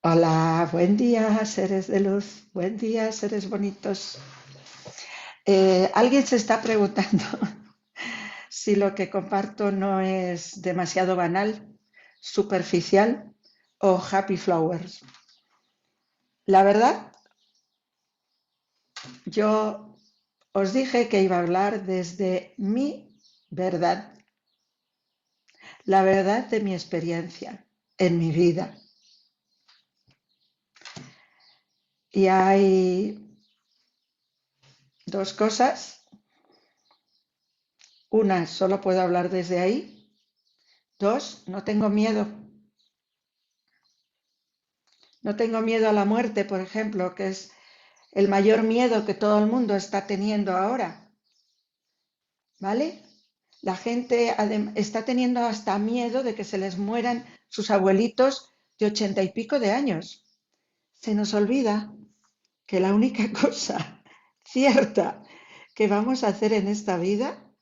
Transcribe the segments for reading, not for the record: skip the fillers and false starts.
Hola, buen día, seres de luz, buen día, seres bonitos. Alguien se está preguntando si lo que comparto no es demasiado banal, superficial o happy flowers. La verdad, yo os dije que iba a hablar desde mi verdad, la verdad de mi experiencia en mi vida. Y hay dos cosas. Una, solo puedo hablar desde ahí. Dos, no tengo miedo. No tengo miedo a la muerte, por ejemplo, que es el mayor miedo que todo el mundo está teniendo ahora, ¿vale? La gente está teniendo hasta miedo de que se les mueran sus abuelitos de 80 y pico de años. Se nos olvida que la única cosa cierta que vamos a hacer en esta vida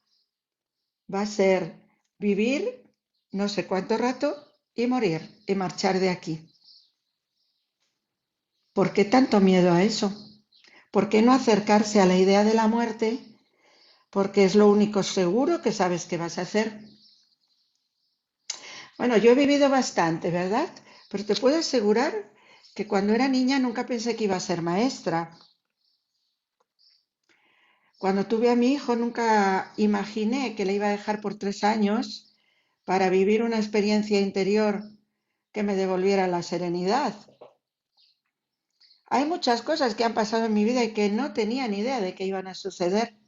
va a ser vivir no sé cuánto rato y morir y marchar de aquí. ¿Por qué tanto miedo a eso? ¿Por qué no acercarse a la idea de la muerte? Porque es lo único seguro que sabes que vas a hacer. Bueno, yo he vivido bastante, ¿verdad? Pero te puedo asegurar que cuando era niña nunca pensé que iba a ser maestra. Cuando tuve a mi hijo nunca imaginé que le iba a dejar por 3 años para vivir una experiencia interior que me devolviera la serenidad. Hay muchas cosas que han pasado en mi vida y que no tenía ni idea de que iban a suceder.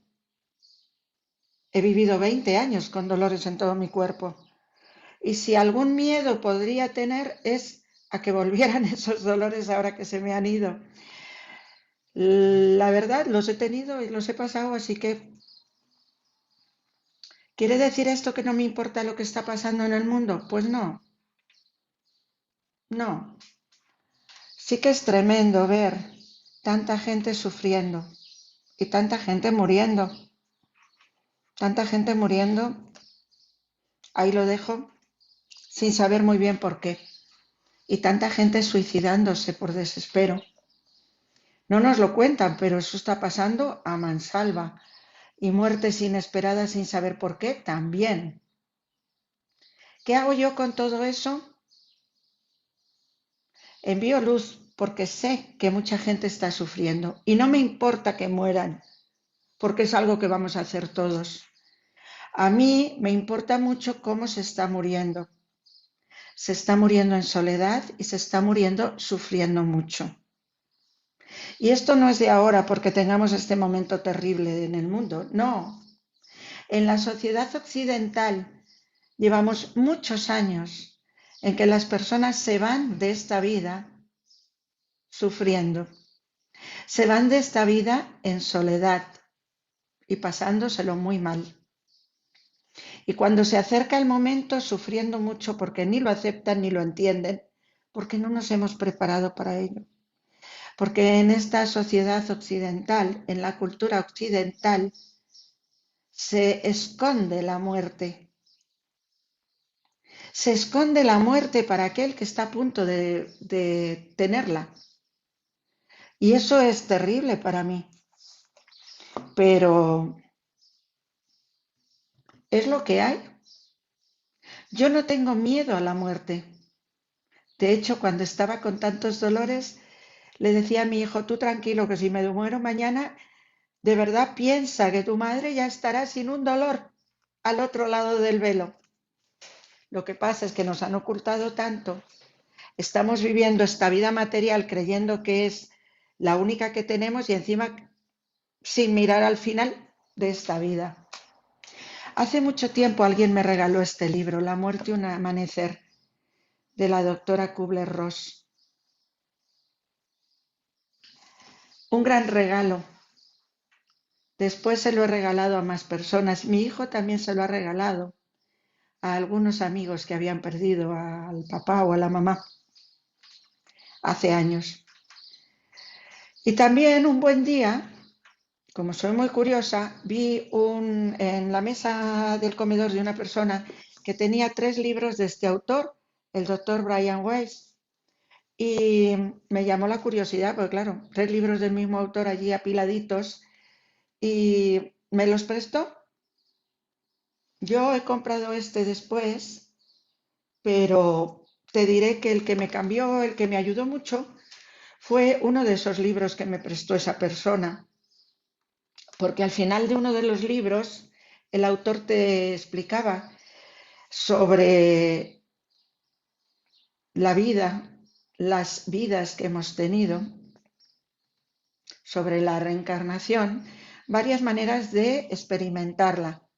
He vivido 20 años con dolores en todo mi cuerpo. Y si algún miedo podría tener es a que volvieran esos dolores ahora que se me han ido. La verdad, los he tenido y los he pasado, así que ¿quiere decir esto que no me importa lo que está pasando en el mundo? Pues no, no. Sí que es tremendo ver tanta gente sufriendo y tanta gente muriendo, ahí lo dejo, sin saber muy bien por qué, y tanta gente suicidándose por desespero. No nos lo cuentan, pero eso está pasando a mansalva. Y muertes inesperadas sin saber por qué también. ¿Qué hago yo con todo eso? Envío luz porque sé que mucha gente está sufriendo y no me importa que mueran porque es algo que vamos a hacer todos. A mí me importa mucho cómo se está muriendo. Se está muriendo en soledad y se está muriendo sufriendo mucho. Y esto no es de ahora porque tengamos este momento terrible en el mundo, no. En la sociedad occidental llevamos muchos años en que las personas se van de esta vida sufriendo, se van de esta vida en soledad y pasándoselo muy mal. Y cuando se acerca el momento, sufriendo mucho porque ni lo aceptan ni lo entienden, porque no nos hemos preparado para ello. Porque en esta sociedad occidental, en la cultura occidental, se esconde la muerte. Se esconde la muerte para aquel que está a punto de tenerla. Y eso es terrible para mí, pero es lo que hay. Yo no tengo miedo a la muerte. De hecho, cuando estaba con tantos dolores, le decía a mi hijo, tú tranquilo, que si me muero mañana, de verdad piensa que tu madre ya estará sin un dolor al otro lado del velo. Lo que pasa es que nos han ocultado tanto. Estamos viviendo esta vida material creyendo que es la única que tenemos y encima sin mirar al final de esta vida. Hace mucho tiempo alguien me regaló este libro, La muerte un amanecer, de la doctora Kubler-Ross. Un gran regalo. Después se lo he regalado a más personas. Mi hijo también se lo ha regalado a algunos amigos que habían perdido al papá o a la mamá hace años. Y también un buen día, como soy muy curiosa, vi en la mesa del comedor de una persona que tenía 3 libros de este autor, el doctor Brian Weiss. Y me llamó la curiosidad, porque claro, 3 libros del mismo autor allí apiladitos y me los prestó. Yo he comprado este después, pero te diré que el que me cambió, el que me ayudó mucho, fue uno de esos libros que me prestó esa persona, porque al final de uno de los libros el autor te explicaba sobre la vida, las vidas que hemos tenido, sobre la reencarnación, varias maneras de experimentarla,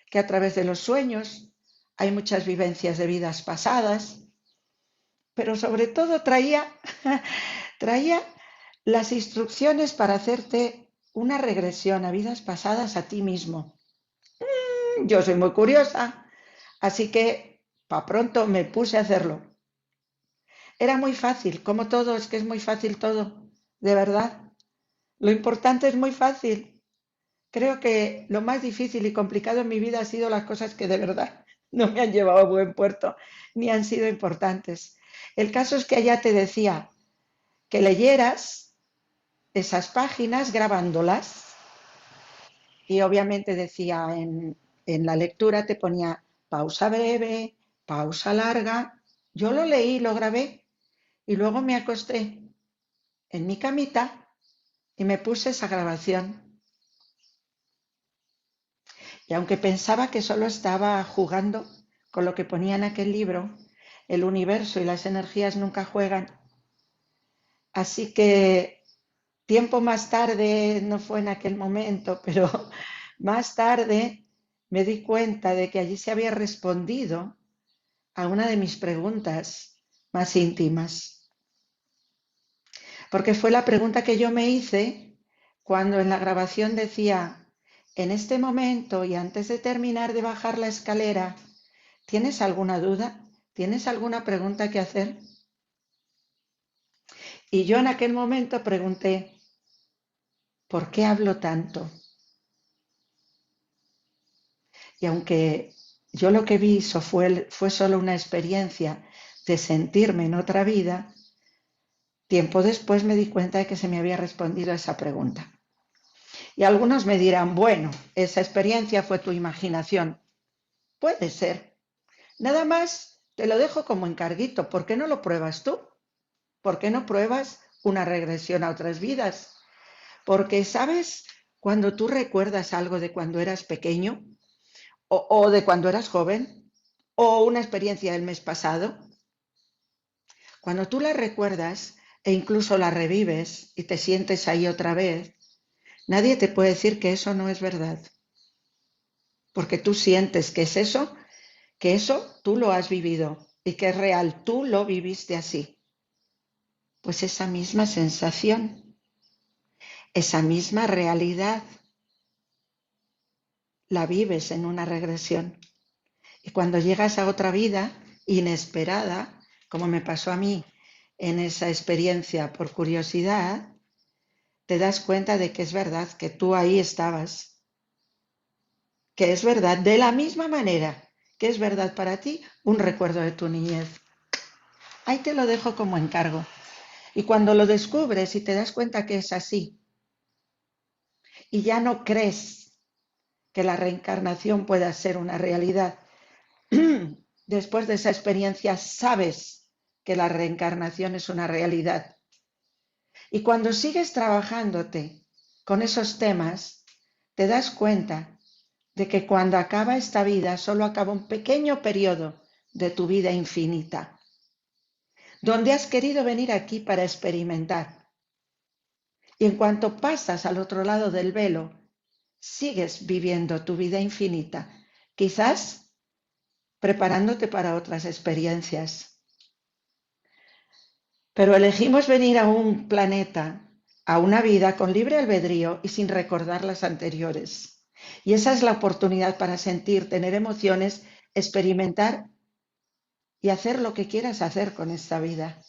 que a través de los sueños hay muchas vivencias de vidas pasadas, pero sobre todo traía las instrucciones para hacerte una regresión a vidas pasadas a ti mismo. Yo soy muy curiosa, así que para pronto me puse a hacerlo. Era muy fácil, como todo, es que es muy fácil todo, de verdad. Lo importante es muy fácil. Creo que lo más difícil y complicado en mi vida han sido las cosas que de verdad no me han llevado a buen puerto ni han sido importantes. El caso es que allá te decía que leyeras esas páginas grabándolas y obviamente decía en la lectura te ponía pausa breve, pausa larga. Yo lo leí, lo grabé y luego me acosté en mi camita y me puse esa grabación. Y aunque pensaba que solo estaba jugando con lo que ponía en aquel libro, el universo y las energías nunca juegan. Así que tiempo más tarde, no fue en aquel momento, pero más tarde me di cuenta de que allí se había respondido a una de mis preguntas más íntimas. Porque fue la pregunta que yo me hice cuando en la grabación decía, en este momento y antes de terminar de bajar la escalera, ¿tienes alguna duda? ¿Tienes alguna pregunta que hacer? Y yo en aquel momento pregunté, ¿por qué hablo tanto? Y aunque yo lo que vi fue solo una experiencia de sentirme en otra vida, tiempo después me di cuenta de que se me había respondido a esa pregunta. Y algunos me dirán, bueno, esa experiencia fue tu imaginación. Puede ser. Nada más te lo dejo como encarguito. ¿Por qué no lo pruebas tú? ¿Por qué no pruebas una regresión a otras vidas? Porque, ¿sabes? Cuando tú recuerdas algo de cuando eras pequeño o de cuando eras joven o una experiencia del mes pasado, cuando tú la recuerdas e incluso la revives y te sientes ahí otra vez, nadie te puede decir que eso no es verdad. Porque tú sientes que eso tú lo has vivido y que es real, tú lo viviste así. Pues esa misma sensación, esa misma realidad, la vives en una regresión. Y cuando llegas a otra vida inesperada, como me pasó a mí en esa experiencia por curiosidad, te das cuenta de que es verdad, que tú ahí estabas, que es verdad, de la misma manera que es verdad para ti un recuerdo de tu niñez. Ahí te lo dejo como encargo. Y cuando lo descubres y te das cuenta que es así, y ya no crees que la reencarnación pueda ser una realidad, después de esa experiencia sabes que la reencarnación es una realidad. Y cuando sigues trabajándote con esos temas, te das cuenta de que cuando acaba esta vida solo acaba un pequeño periodo de tu vida infinita, donde has querido venir aquí para experimentar. Y en cuanto pasas al otro lado del velo, sigues viviendo tu vida infinita, quizás preparándote para otras experiencias. Pero elegimos venir a un planeta, a una vida con libre albedrío y sin recordar las anteriores. Y esa es la oportunidad para sentir, tener emociones, experimentar y hacer lo que quieras hacer con esta vida.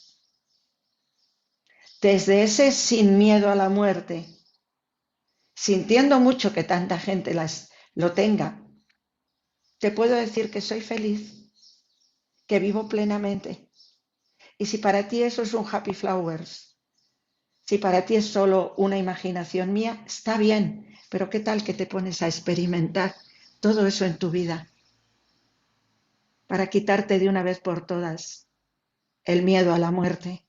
Desde ese sin miedo a la muerte, sintiendo mucho que tanta gente lo tenga, te puedo decir que soy feliz, que vivo plenamente Y si para ti eso es un happy flowers, si para ti es solo una imaginación mía, está bien, pero ¿qué tal que te pones a experimentar todo eso en tu vida para quitarte de una vez por todas el miedo a la muerte,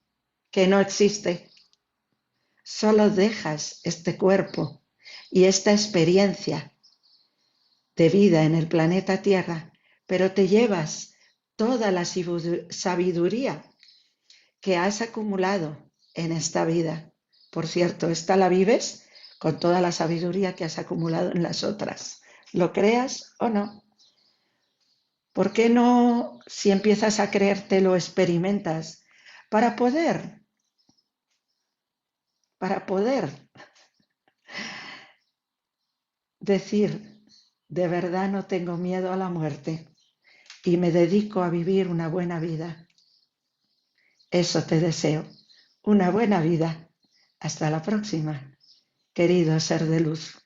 que no existe? Solo dejas este cuerpo y esta experiencia de vida en el planeta Tierra, pero te llevas toda la sabiduría que has acumulado en esta vida. Por cierto, esta la vives con toda la sabiduría que has acumulado en las otras, lo creas o no. ¿Por qué no, si empiezas a creerte, lo experimentas para poder decir, de verdad no tengo miedo a la muerte y me dedico a vivir una buena vida? Eso te deseo, una buena vida. Hasta la próxima, querido ser de luz.